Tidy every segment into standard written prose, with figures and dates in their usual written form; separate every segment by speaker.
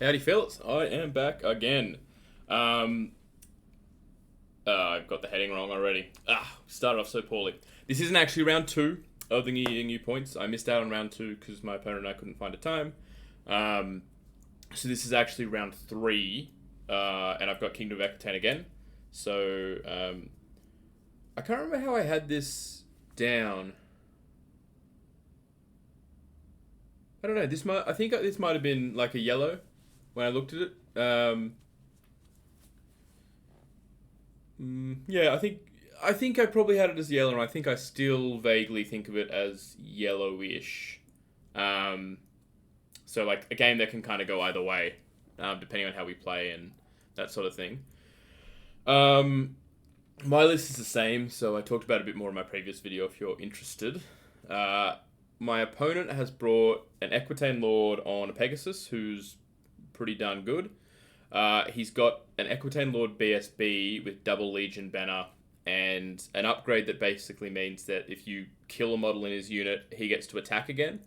Speaker 1: Howdy, fellas. I am back again. Um, I've got the heading wrong already. Started off so poorly. This isn't actually round two of the new points. I missed out on round two because my opponent and I couldn't find a time. So this is actually round three, and I've got Kingdom of Aquitaine again. So I can't remember how I had this down. I don't know. I think this might have been like a yellow when I looked at it. Yeah, I think I probably had it as yellow, and I think I still vaguely think of it as yellowish. So like a game that can kind of go either way, depending on how we play and that sort of thing. My list is the same, so I talked about it a bit more in my previous video if you're interested. My opponent has brought an Aquitaine Lord on a Pegasus, who's pretty darn good. He's got an Aquitaine Lord BSB with double Legion banner and an upgrade that basically means that if you kill a model in his unit, he gets to attack again.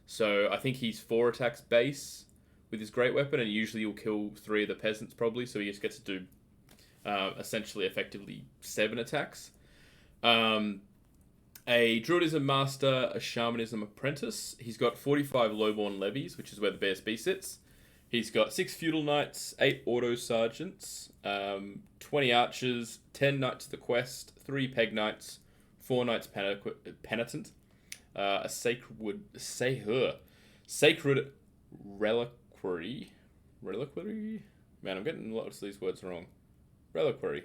Speaker 1: So I think he's 4 attacks base with his great weapon, and usually you'll kill 3 of the peasants probably, so he just gets to do essentially effectively 7 attacks. A Druidism Master, a Shamanism Apprentice. He's got 45 Lowborn Levies, which is where the BSB sits. He's got 6 Feudal Knights, 8 Auto Sergeants, 20 Archers, 10 Knights of the Quest, 3 Peg Knights, 4 Knights Penitent, a Sacred Reliquary. Reliquary? Man, I'm getting lots of these words wrong. Reliquary.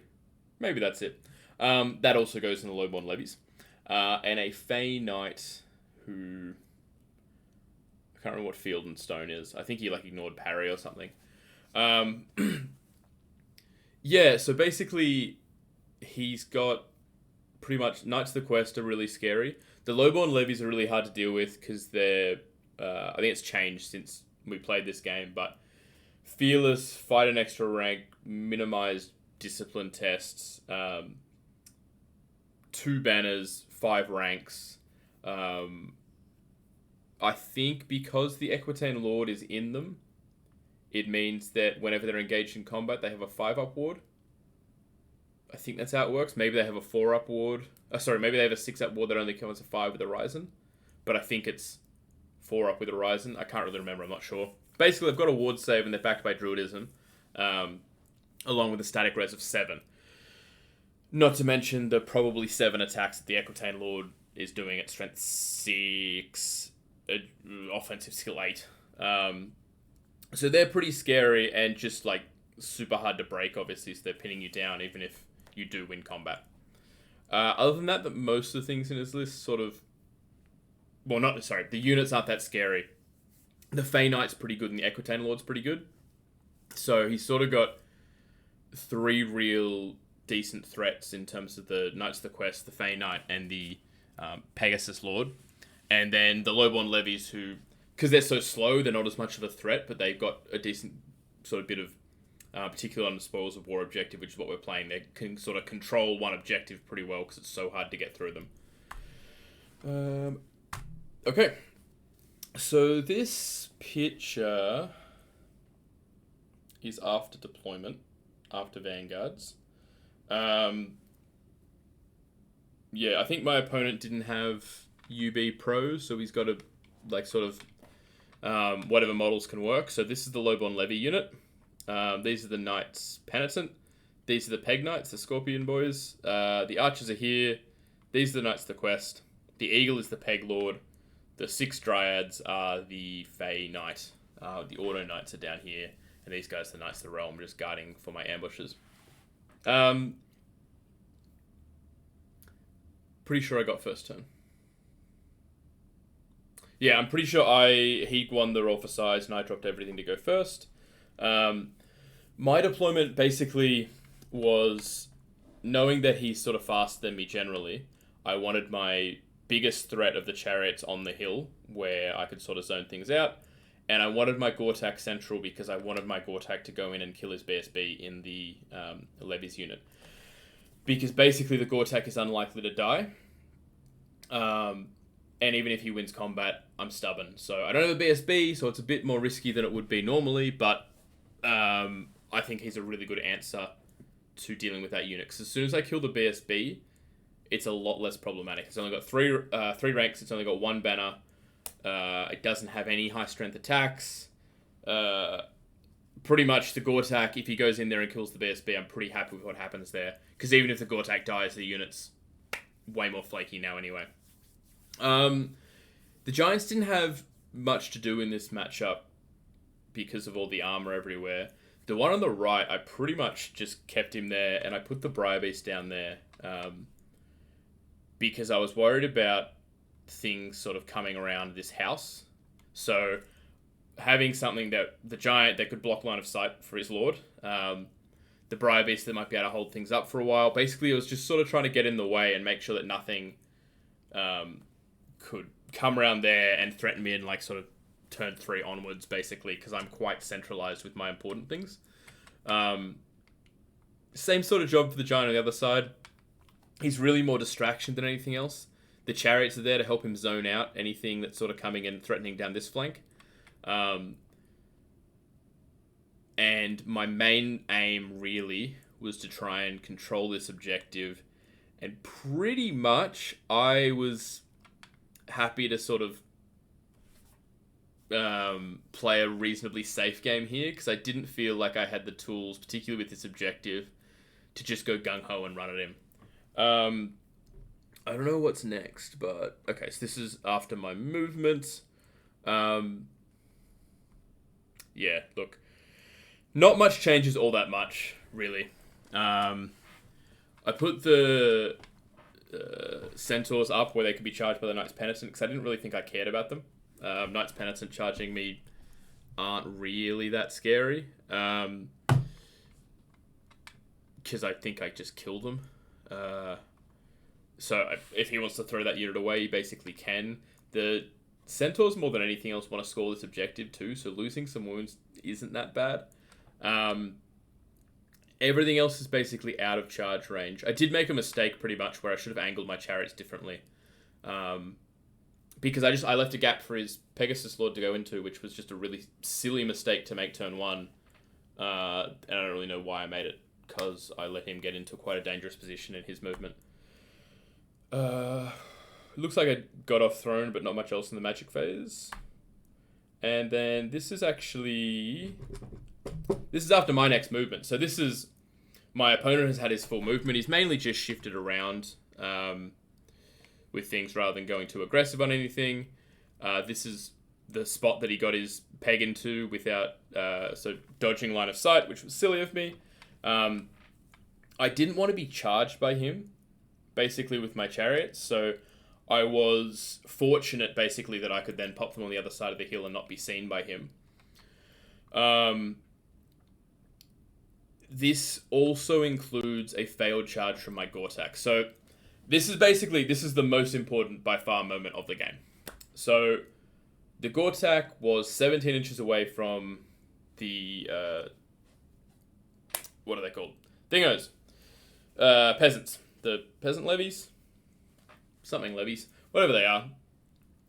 Speaker 1: Maybe that's it. That also goes in the Lowborn Levies. And a Fey Knight who... I can't remember what Field and Stone is. I think he ignored parry or something. Yeah, so basically he's got pretty much... Knights of the Quest are really scary. The Lowborn Levies are really hard to deal with because they're... I think it's changed since we played this game, but Fearless, fight an extra rank, minimized discipline tests, 2 banners, 5 ranks. I think because the Aquitaine Lord is in them, it means that whenever they're engaged in combat, they have a 5-up ward. I think that's how it works. Maybe they have a 4-up ward. Maybe they have a 6-up ward that only comes to 5 with Horizon. But I think it's 4-up with Horizon. I can't really remember. I'm not sure. Basically, they've got a ward save and they're backed by Druidism, along with a static res of 7. Not to mention the probably 7 attacks that the Aquitaine Lord is doing at strength 6, offensive skill 8. So they're pretty scary and just super hard to break, obviously, so they're pinning you down even if you do win combat. Other than that, most of the things in his list the units aren't that scary. The Fey Knight's pretty good and the Aquitaine Lord's pretty good. So he's sort of got 3 real decent threats in terms of the Knights of the Quest, the Fey Knight, and the Pegasus Lord. And then the Lowborn Levies, who, because they're so slow, they're not as much of a threat, but they've got a decent sort of bit of, particularly on the Spoils of War objective, which is what we're playing. They can sort of control one objective pretty well because it's so hard to get through them. Okay. So this picture is after deployment, after Vanguards. Yeah, I think my opponent didn't have UB Pro, so he's got to whatever models can work. So this is the Lowborn Levy unit. These are the Knights Penitent. These are the Peg Knights, the Scorpion Boys. The Archers are here. These are the Knights of the Quest. The Eagle is the Peg Lord. The 6 Dryads are the Fey Knight. The Auto Knights are down here. And these guys are the Knights of the Realm, just guarding for my ambushes. Pretty sure I got first turn. Yeah, I'm pretty sure he won the roll for size and I dropped everything to go first. My deployment basically was knowing that he's sort of faster than me generally. I wanted my biggest threat of the Chariots on the hill where I could sort of zone things out. And I wanted my Gortach central because I wanted my Gortach to go in and kill his BSB in the Levies unit. Because basically the Gortach is unlikely to die. And even if he wins combat, I'm stubborn. So I don't have a BSB, so it's a bit more risky than it would be normally, but I think he's a really good answer to dealing with that unit. Because as soon as I kill the BSB, it's a lot less problematic. It's only got three ranks. It's only got one banner. It doesn't have any high strength attacks. Pretty much the Gortach, if he goes in there and kills the BSB, I'm pretty happy with what happens there. Because even if the Gortach dies, the unit's way more flaky now anyway. The Giants didn't have much to do in this matchup because of all the armor everywhere. The one on the right, I pretty much just kept him there, and I put the Briar Beast down there because I was worried about things sort of coming around this house. So having something that the Giant that could block line of sight for his Lord, the Briar Beast that might be able to hold things up for a while. Basically, it was just sort of trying to get in the way and make sure that nothing could come around there and threaten me in like sort of turn 3 onwards, basically, because I'm quite centralized with my important things. Same sort of job for the Giant on the other side. He's really more distraction than anything else. The Chariots are there to help him zone out anything that's sort of coming and threatening down this flank. And my main aim really was to try and control this objective. And pretty much I was happy to sort of play a reasonably safe game here because I didn't feel like I had the tools, particularly with this objective, to just go gung-ho and run at him. I don't know what's next, but okay, so this is after my movement. Yeah, look, not much changes all that much, really. I put the Centaurs up where they could be charged by the Knights Penitent because I didn't really think I cared about them. Knights Penitent charging me aren't really that scary because I think I just killed them. So if he wants to throw that unit away, he basically can. The Centaurs, more than anything else, want to score this objective too, so losing some wounds isn't that bad. Everything else is basically out of charge range. I did make a mistake pretty much where I should have angled my Chariots differently. Because I left a gap for his Pegasus Lord to go into, which was just a really silly mistake to make turn 1. And I don't really know why I made it, because I let him get into quite a dangerous position in his movement. Looks like I got off throne, but not much else in the magic phase. And then this is after my next movement. So this is, my opponent has had his full movement. He's mainly just shifted around with things rather than going too aggressive on anything. This is the spot that he got his peg into without, so dodging line of sight, which was silly of me. I didn't want to be charged by him, basically, with my Chariots, so I was fortunate, basically, that I could then pop them on the other side of the hill and not be seen by him. This also includes a failed charge from my Gortach. So this is the most important, by far, moment of the game. So the Gortach was 17 inches away from the, what are they called? Dingos. Peasants. The peasant levies? Something levies. Whatever they are.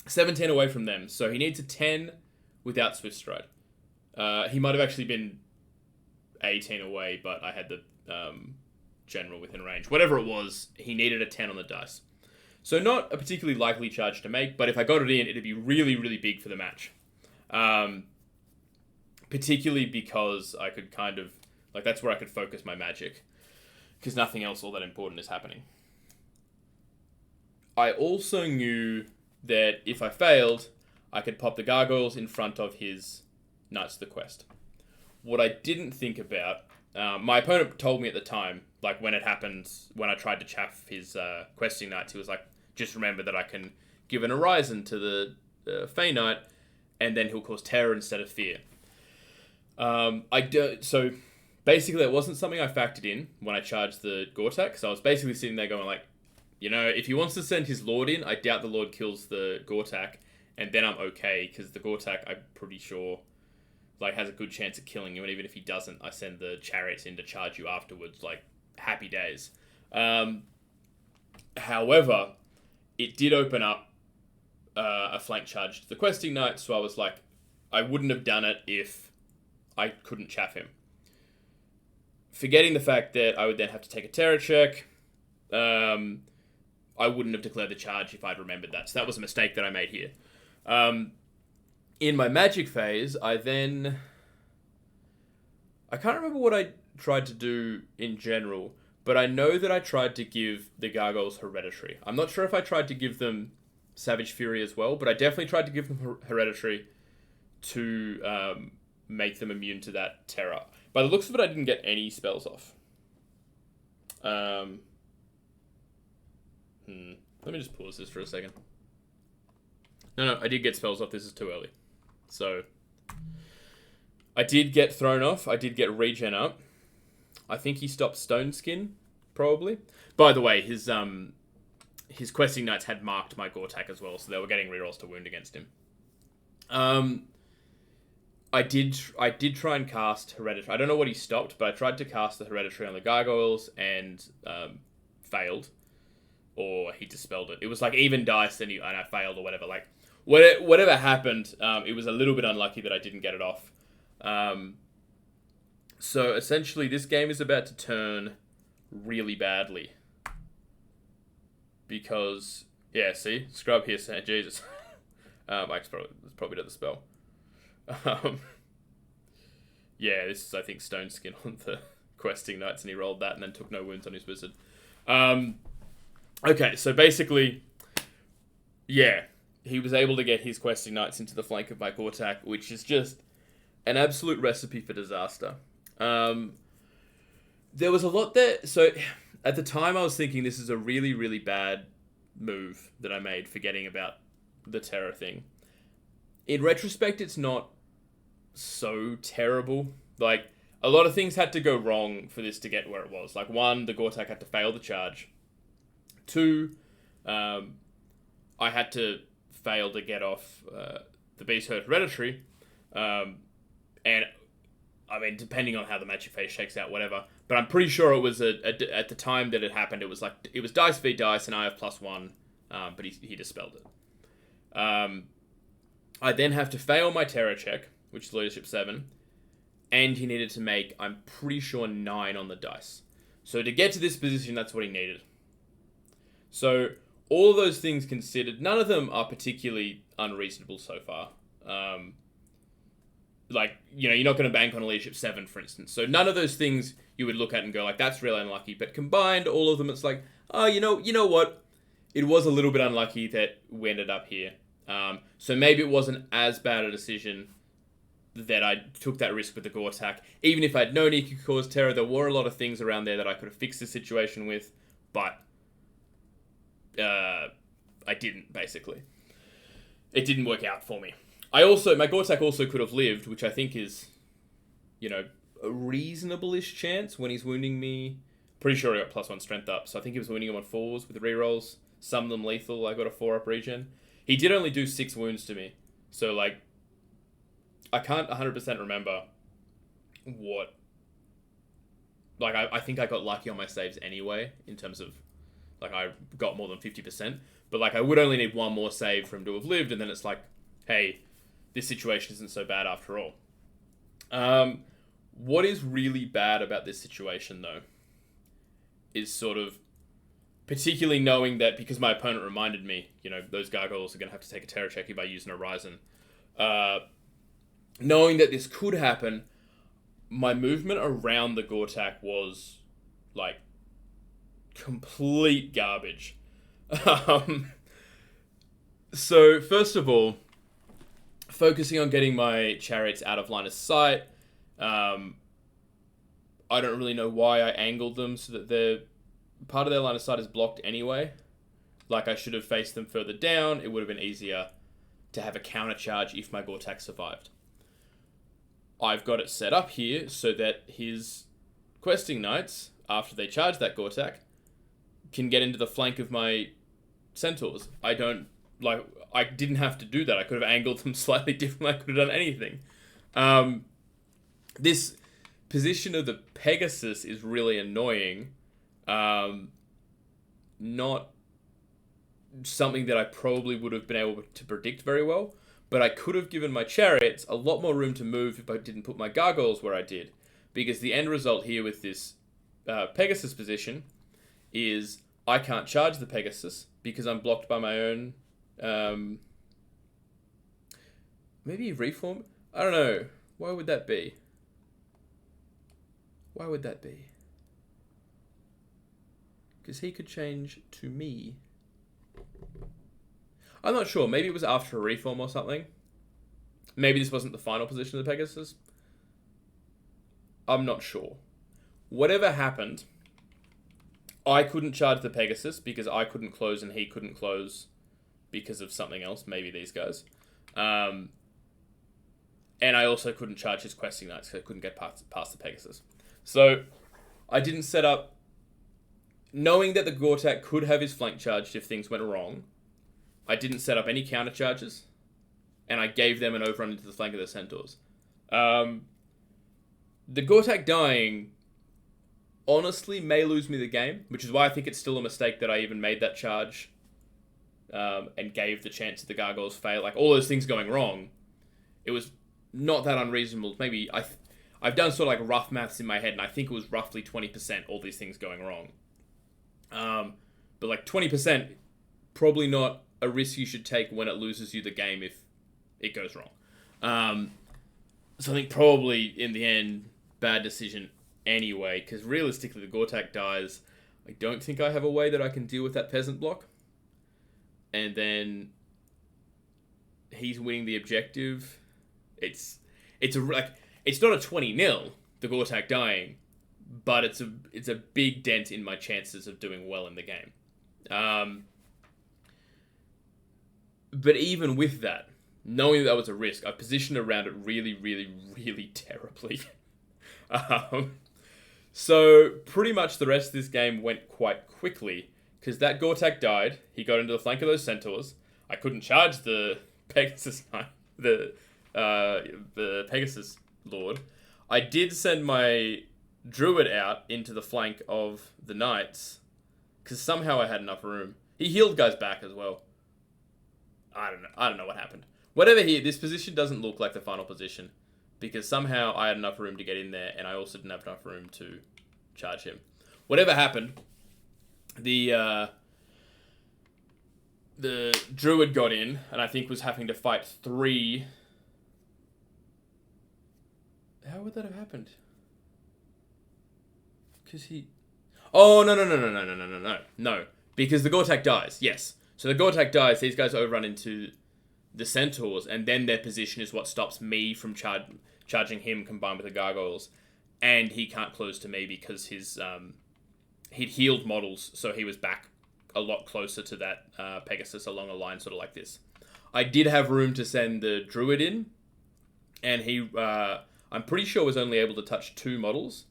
Speaker 1: 17 away from them. So he needs a 10 without Swift Stride. He might have actually been 18 away, but I had the general within range. Whatever it was, he needed a 10 on the dice. So not a particularly likely charge to make, but if I got it in, it'd be really, really big for the match. Particularly because I could kind of, like, that's where I could focus my magic. Because nothing else all that important is happening. I also knew that if I failed, I could pop the Gargoyles in front of his Knights of the Quest. What I didn't think about, my opponent told me at the time, like when it happened, when I tried to chaff his questing Knights, he was like, just remember that I can give an Horizon to the Fey Knight, and then he'll cause terror instead of fear. So basically, it wasn't something I factored in when I charged the Gortach. So I was basically sitting there going like, you know, if he wants to send his Lord in, I doubt the Lord kills the Gortach, and then I'm okay, because the Gortach, I'm pretty sure, like, has a good chance of killing you, and even if he doesn't, I send the Chariots in to charge you afterwards, like, happy days. However, it did open up a flank charge to the Questing Knight, so I was like, I wouldn't have done it if I couldn't chaff him. Forgetting the fact that I would then have to take a terror check, I wouldn't have declared the charge if I'd remembered that. So that was a mistake that I made here. In my magic phase, I can't remember what I tried to do in general, but I know that I tried to give the Gargoyles Hereditary. I'm not sure if I tried to give them Savage Fury as well, but I definitely tried to give them Hereditary to make them immune to that terror. By the looks of it, I didn't get any spells off. Let me just pause this for a second. No, I did get spells off. This is too early. So, I did get thrown off. I did get regen up. I think he stopped Stone Skin, probably. By the way, his questing knights had marked my Gortach as well, so they were getting rerolls to wound against him. I did try and cast Hereditary. I don't know what he stopped, but I tried to cast the Hereditary on the Gargoyles and failed. Or he dispelled it. It was like even dice and I failed or whatever. Like, whatever happened, it was a little bit unlucky that I didn't get it off. So essentially, this game is about to turn really badly. Because, yeah, see? Scrub here, saying, Jesus. Mike's probably did the spell. Yeah, this is, I think, Stone Skin on the questing knights, and he rolled that and then took no wounds on his wizard. Okay, so basically, yeah, he was able to get his questing knights into the flank of my Gortach, which is just an absolute recipe for disaster. There was a lot there. So at the time, I was thinking this is a really, really bad move that I made, forgetting about the terror thing. In retrospect, it's not so terrible. Like, a lot of things had to go wrong for this to get where it was. Like, one, the Gortach had to fail the charge. Two, I had to fail to get off the Beast Herd Hereditary. And, I mean, depending on how the magic phase shakes out, whatever. But I'm pretty sure it was, at the time that it happened, it was dice v dice, and I have +1, but he dispelled it. I then have to fail my terror check, which is Leadership 7, and he needed to make, I'm pretty sure, 9 on the dice. So to get to this position, that's what he needed. So, all of those things considered, none of them are particularly unreasonable so far. Like, you know, you're not going to bank on a Leadership 7, for instance. So, none of those things you would look at and go, like, that's really unlucky. But combined, all of them, it's like, oh, you know what? It was a little bit unlucky that we ended up here. So, maybe it wasn't as bad a decision that I took that risk with the Gortach. Even if I'd known he could cause terror, there were a lot of things around there that I could have fixed the situation with. But I didn't, basically. It didn't work out for me. My Gortach also could have lived, which I think is, you know, a reasonable-ish chance when he's wounding me. Pretty sure I got +1 strength up, so I think he was wounding him on 4s with rerolls. Some of them lethal, I got a 4-up regen. He did only do 6 wounds to me, so, like, I can't 100% remember what... Like, I think I got lucky on my saves anyway, in terms of, like, I got more than 50%. But, like, I would only need one more save for him to have lived, and then it's like, hey, this situation isn't so bad after all. What is really bad about this situation, though, is sort of, particularly knowing that, because my opponent reminded me, you know, those Gargoyles are going to have to take a terror check by using Horizon. Knowing that this could happen, my movement around the Gortach was, like, complete garbage. So, first of all, focusing on getting my chariots out of line of sight. I don't really know why I angled them so that part of their line of sight is blocked anyway. Like, I should have faced them further down. It would have been easier to have a counter charge if my Gortach survived. I've got it set up here so that his questing knights, after they charge that Gortach, can get into the flank of my Centaurs. I didn't have to do that. I could have angled them slightly differently. I could have done anything. This position of the Pegasus is really annoying. Not something that I probably would have been able to predict very well. But I could have given my Chariots a lot more room to move if I didn't put my Gargoyles where I did. Because the end result here with this Pegasus position is I can't charge the Pegasus because I'm blocked by my own... maybe Reform? I don't know. Why would that be? Why would that be? Because he could change to me. I'm not sure. Maybe it was after a Reform or something. Maybe this wasn't the final position of the Pegasus. I'm not sure. Whatever happened, I couldn't charge the Pegasus because I couldn't close and he couldn't close because of something else. Maybe these guys. And I also couldn't charge his Questing Knights because I couldn't get past the Pegasus. So I didn't set up... Knowing that the Gortach could have his flank charged if things went wrong, I didn't set up any counter charges, and I gave them an overrun into the flank of the Centaurs. The Gortach dying honestly may lose me the game, which is why I think it's still a mistake that I even made that charge and gave the chance of the Gargoyles fail. Like, all those things going wrong, it was not that unreasonable. Maybe I've done sort of like rough maths in my head, and I think it was roughly 20% all these things going wrong. But like 20%, probably not a risk you should take when it loses you the game if it goes wrong. So I think probably in the end, bad decision anyway, because realistically the Gortach dies. I don't think I have a way that I can deal with that peasant block. And then he's winning the objective. It's not a 20-0, the Gortach dying, but it's a big dent in my chances of doing well in the game. But even with that, knowing that was a risk, I positioned around it really, really, really terribly. So pretty much the rest of this game went quite quickly, because that Gortach died. He got into the flank of those Centaurs. I couldn't charge the Pegasus Knight, the Pegasus Lord. I did send my Druid out into the flank of the Knights, because somehow I had enough room. He healed guys back as well. I don't know what happened. Whatever this position doesn't look like the final position, because somehow I had enough room to get in there, and I also didn't have enough room to charge him. Whatever happened, the Druid got in, and I think was having to fight 3... How would that have happened? Because he... Oh, no. Because the Gortach dies, yes. So the Gortach dies, these guys overrun into the Centaurs, and then their position is what stops me from charging him combined with the Gargoyles. And he can't close to me because his he'd healed models, so he was back a lot closer to that Pegasus along a line sort of like this. I did have room to send the Druid in, and he, I'm pretty sure, was only able to touch 2 models.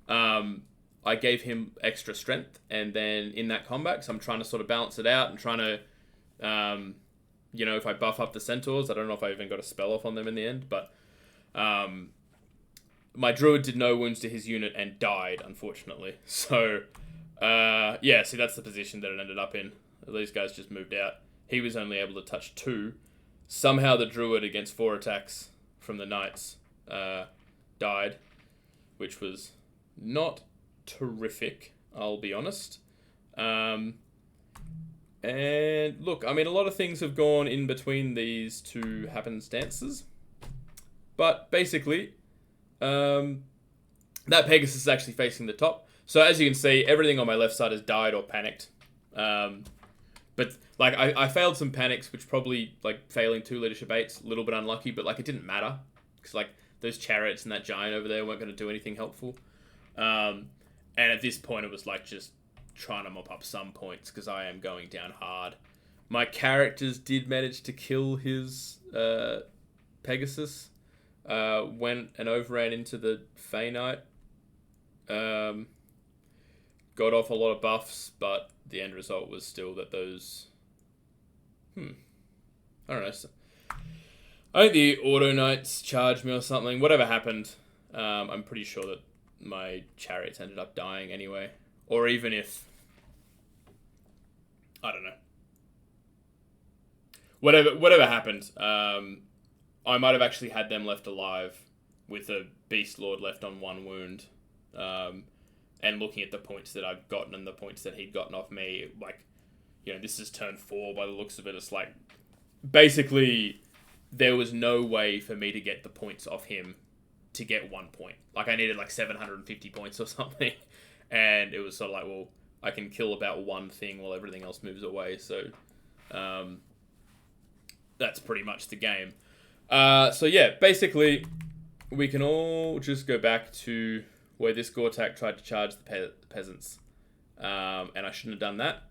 Speaker 1: I gave him extra strength, and then in that combat, so I'm trying to sort of balance it out and trying to, if I buff up the Centaurs, I don't know if I even got a spell off on them in the end, but my Druid did no wounds to his unit and died, unfortunately. So, see, that's the position that it ended up in. These guys just moved out. He was only able to touch 2. Somehow the Druid against 4 attacks from the Knights died, which was not terrific, I'll be honest. And look, I mean, a lot of things have gone in between these two happenstances, but basically, that Pegasus is actually facing the top. So as you can see, everything on my left side has died or panicked. But like I failed some panics, which probably, like, failing 2 leadership 8s, a little bit unlucky, but like it didn't matter because like those chariots and that giant over there weren't going to do anything helpful. And at this point, it was like just trying to mop up some points because I am going down hard. My characters did manage to kill his Pegasus. Went and overran into the Fey Knight. Got off a lot of buffs, but the end result was still that those... I don't know. I think the Auto Knights charged me or something. Whatever happened, I'm pretty sure that my Chariots ended up dying anyway. Or even if... I don't know. whatever happened, I might have actually had them left alive with a Beast Lord left on 1 wound. And looking at the points that I've gotten and the points that he'd gotten off me, like, you know, this is turn 4 by the looks of it. It's like, basically, there was no way for me to get the points off him to get 1 point. Like, I needed like 750 points or something. And it was sort of like, well, I can kill about one thing while everything else moves away. So, that's pretty much the game. So yeah, basically, we can all just go back to where this Gortach tried to charge the peasants. And I shouldn't have done that.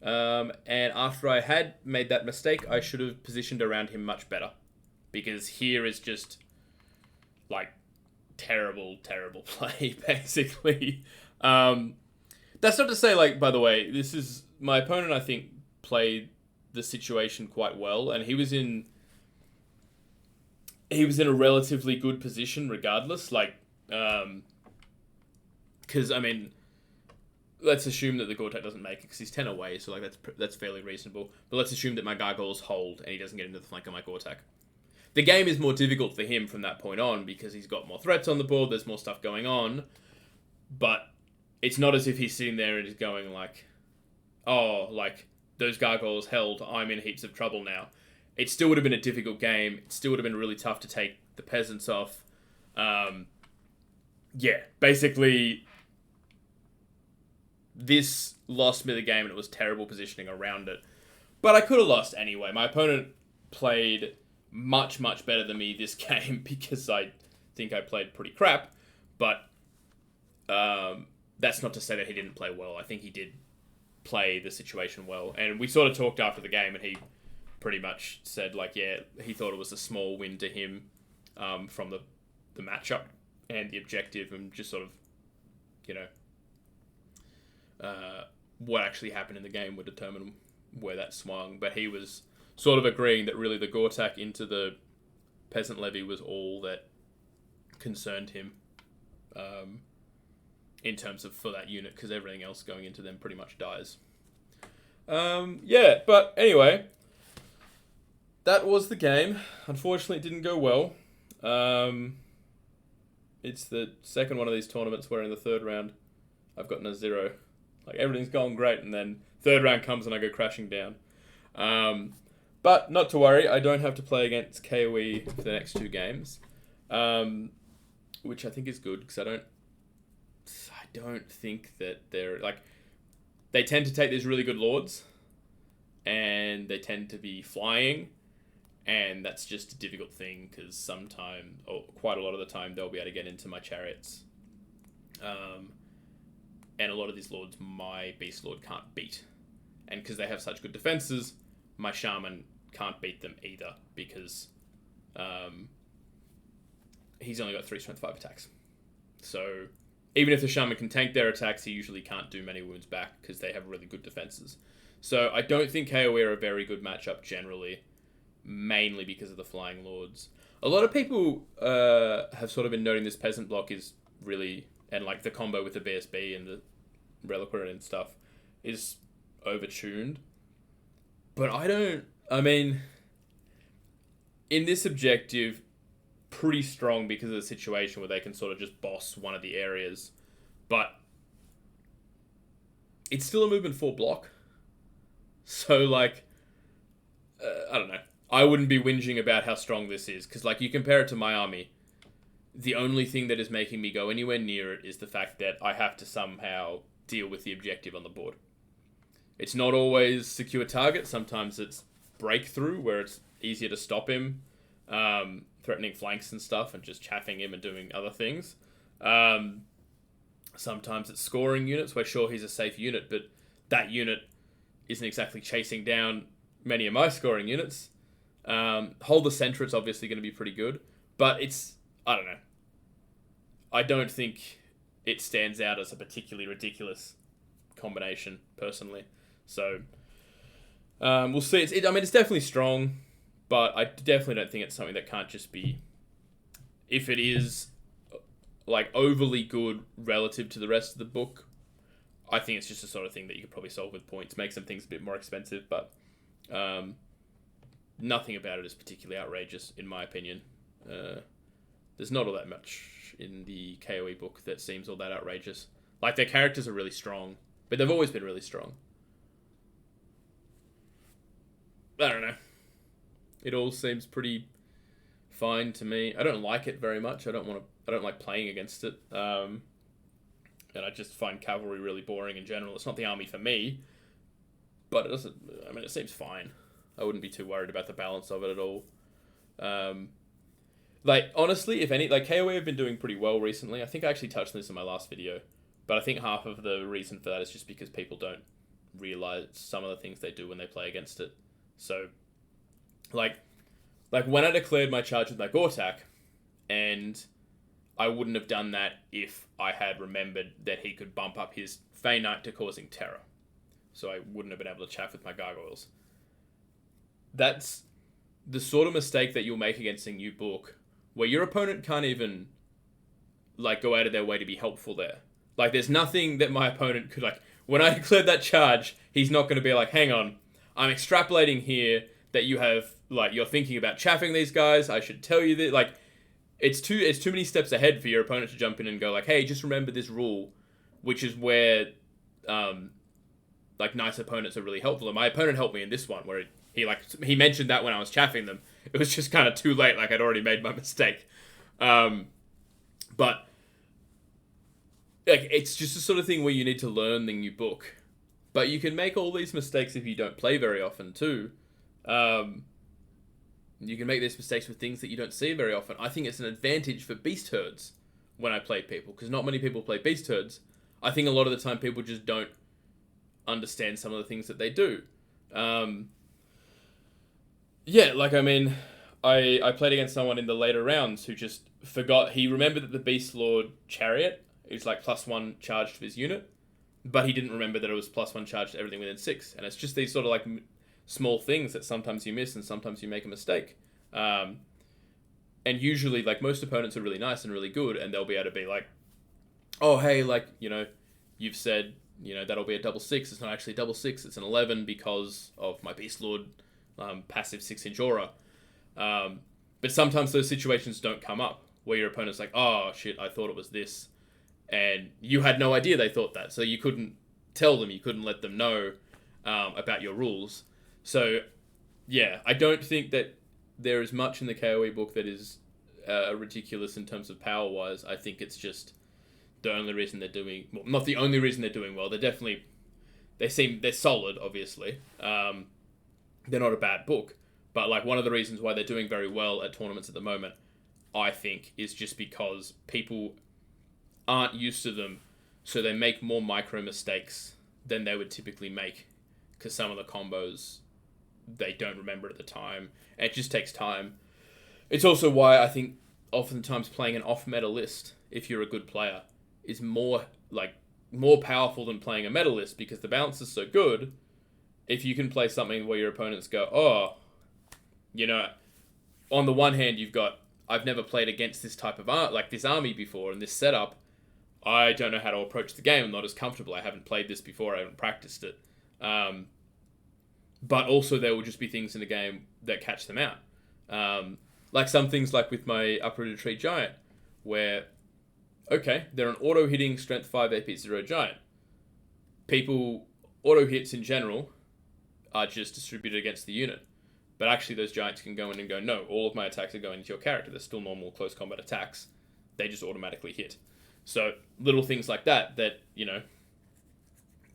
Speaker 1: And after I had made that mistake, I should have positioned around him much better. Because here is just, like, terrible play, basically. That's not to say, like, by the way, this is... My opponent, I think, played the situation quite well. And he was in a relatively good position regardless. Like, because, I mean, let's assume that the Gortach doesn't make it because he's 10 away, so like that's fairly reasonable. But let's assume that my Gargoyles hold and he doesn't get into the flank of my Gortach. The game is more difficult for him from that point on because he's got more threats on the board, there's more stuff going on, but it's not as if he's sitting there and he's going like, oh, like, those Gargoyles held, I'm in heaps of trouble now. It still would have been a difficult game, it still would have been really tough to take the peasants off. Yeah, basically, this lost me the game and it was terrible positioning around it. But I could have lost anyway. My opponent played much better than me this game because I think I played pretty crap. But that's not to say that he didn't play well. I think he did play the situation well. And we sort of talked after the game and he pretty much said, like, yeah, he thought it was a small win to him from the matchup and the objective and just sort of, you know, what actually happened in the game would determine where that swung. But he was sort of agreeing that really the Gortach into the peasant levy was all that concerned him in terms of for that unit, because everything else going into them pretty much dies. Yeah, but anyway, that was the game. Unfortunately, it didn't go well. It's the second one of these tournaments where in the third round I've gotten a 0. Like, everything's going great, and then third round comes and I go crashing down. But not to worry, I don't have to play against KOE for the next 2 games, which I think is good because I don't think that they're like, they tend to take these really good lords, and they tend to be flying, and that's just a difficult thing because sometimes, or quite a lot of the time, they'll be able to get into my chariots. And a lot of these lords, my Beast Lord can't beat. And because they have such good defenses, my Shaman can't beat them either because he's only got 3 strength 5 attacks. So even if the Shaman can tank their attacks, he usually can't do many wounds back because they have really good defenses. So I don't think KOE are a very good matchup generally, mainly because of the Flying Lords. A lot of people have sort of been noting this Peasant block is really... And like the combo with the BSB and the Reliquary and stuff is overtuned. But I mean, in this objective, pretty strong because of the situation where they can sort of just boss one of the areas. But it's still a movement 4 block. So like, I don't know. I wouldn't be whinging about how strong this is. Because like, you compare it to my army. The only thing that is making me go anywhere near it is the fact that I have to somehow deal with the objective on the board. It's not always secure target. Sometimes it's breakthrough, where it's easier to stop him, threatening flanks and stuff, and just chaffing him and doing other things. Sometimes it's scoring units, where sure, he's a safe unit, but that unit isn't exactly chasing down many of my scoring units. Hold the center, it's obviously going to be pretty good, but it's... I don't know. I don't think it stands out as a particularly ridiculous combination, personally. So, we'll see. It's definitely strong, but I definitely don't think it's something that can't just be... If it is, like, overly good relative to the rest of the book, I think it's just the sort of thing that you could probably solve with points. Make some things a bit more expensive, but nothing about it is particularly outrageous, in my opinion. There's not all that much in the KOE book that seems all that outrageous. Like, their characters are really strong, but they've always been really strong. I don't know. It all seems pretty fine to me. I don't like it very much. I don't like playing against it. And I just find cavalry really boring in general. It's not the army for me, but it seems fine. I wouldn't be too worried about the balance of it at all. Like, honestly, if any, like, KOE have been doing pretty well recently. I think I actually touched on this in my last video, but I think half of the reason for that is just because people don't realize some of the things they do when they play against it. So, like when I declared my charge with my Gortach, and I wouldn't have done that if I had remembered that he could bump up his Fey Knight to causing terror. So I wouldn't have been able to chaff with my Gargoyles. That's the sort of mistake that you'll make against a new book, where your opponent can't even, like, go out of their way to be helpful there. Like, there's nothing that my opponent could, like, when I declared that charge, he's not going to be like, hang on, I'm extrapolating here that you have, like, you're thinking about chaffing these guys, I should tell you that, like, it's too many steps ahead for your opponent to jump in and go, like, hey, just remember this rule, which is where, like, nice opponents are really helpful. And my opponent helped me in this one, where he mentioned that when I was chaffing them. It was just kind of too late, like, I'd already made my mistake. But, like, it's just the sort of thing where you need to learn the new book. But you can make all these mistakes if you don't play very often, too. You can make these mistakes with things that you don't see very often. I think it's an advantage for beast herds when I play people, because not many people play beast herds. I think a lot of the time people just don't understand some of the things that they do. Yeah, like, I mean, I played against someone in the later rounds who just forgot. He remembered that the Beast Lord Chariot is, like, +1 charge to his unit, but he didn't remember that it was +1 charge to everything within 6. And it's just these sort of, like, small things that sometimes you miss and sometimes you make a mistake. And usually, like, most opponents are really nice and really good, and they'll be able to be like, oh, hey, like, you know, you've said, you know, that'll be a +6. It's not actually a +6. It's an 11 because of my Beast Lord passive 6-inch aura. But sometimes those situations don't come up, where your opponent's like, oh, shit, I thought it was this. And you had no idea they thought that, so you couldn't tell them, you couldn't let them know about your rules. So, yeah, I don't think that there is much in the KOE book that is ridiculous in terms of power-wise. I think it's just the only reason they're doing... Well, not the only reason they're doing well. They're solid, obviously. They're not a bad book. But, like, one of the reasons why they're doing very well at tournaments at the moment, I think, is just because people aren't used to them, so they make more micro mistakes than they would typically make, because some of the combos they don't remember at the time, and it just takes time. It's also why I think oftentimes playing an off-meta list, if you're a good player, is more powerful than playing a meta list, because the balance is so good. If you can play something where your opponents go, oh, you know, on the one hand you've got, I've never played against this type of this army before, and this setup, I don't know how to approach the game, I'm not as comfortable, I haven't played this before, I haven't practiced it. But also there will just be things in the game that catch them out. Like some things like with my Uprooted Tree Giant, where, okay, they're an auto-hitting Strength 5 AP 0 Giant. People, auto-hits in general, are just distributed against the unit. But actually those Giants can go in and go, no, all of my attacks are going into your character. They're still normal close combat attacks. They just automatically hit. So little things like that, you know,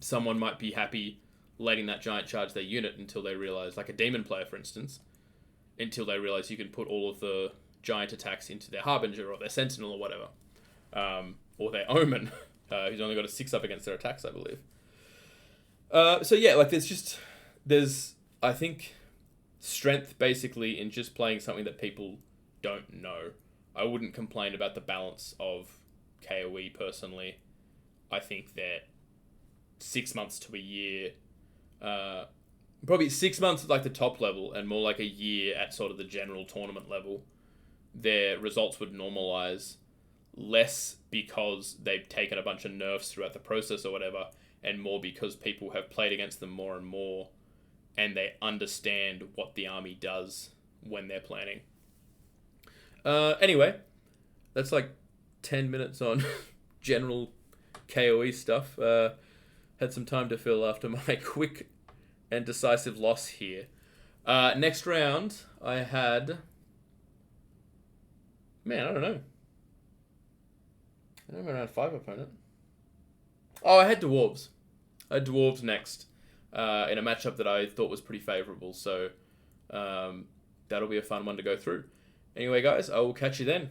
Speaker 1: someone might be happy letting that Giant charge their unit until they realize, like a Demon player, for instance, until they realize you can put all of the Giant attacks into their Harbinger or their Sentinel or whatever. Or their Omen, who's only got a 6 up against their attacks, I believe. So yeah, like there's, I think, strength basically in just playing something that people don't know. I wouldn't complain about the balance of KOE personally. I think that 6 months to a year, probably 6 months at like the top level and more like a year at sort of the general tournament level, their results would normalize less because they've taken a bunch of nerfs throughout the process or whatever, and more because people have played against them more and more and they understand what the army does when they're planning. Anyway, that's like 10 minutes on general KOE stuff. Had some time to fill after my quick and decisive loss here. Next round, I had... Man, I don't know. I don't have a round 5 opponent. Oh, I had Dwarves. I had Dwarves next in a matchup that I thought was pretty favourable. So that'll be a fun one to go through. Anyway, guys, I will catch you then.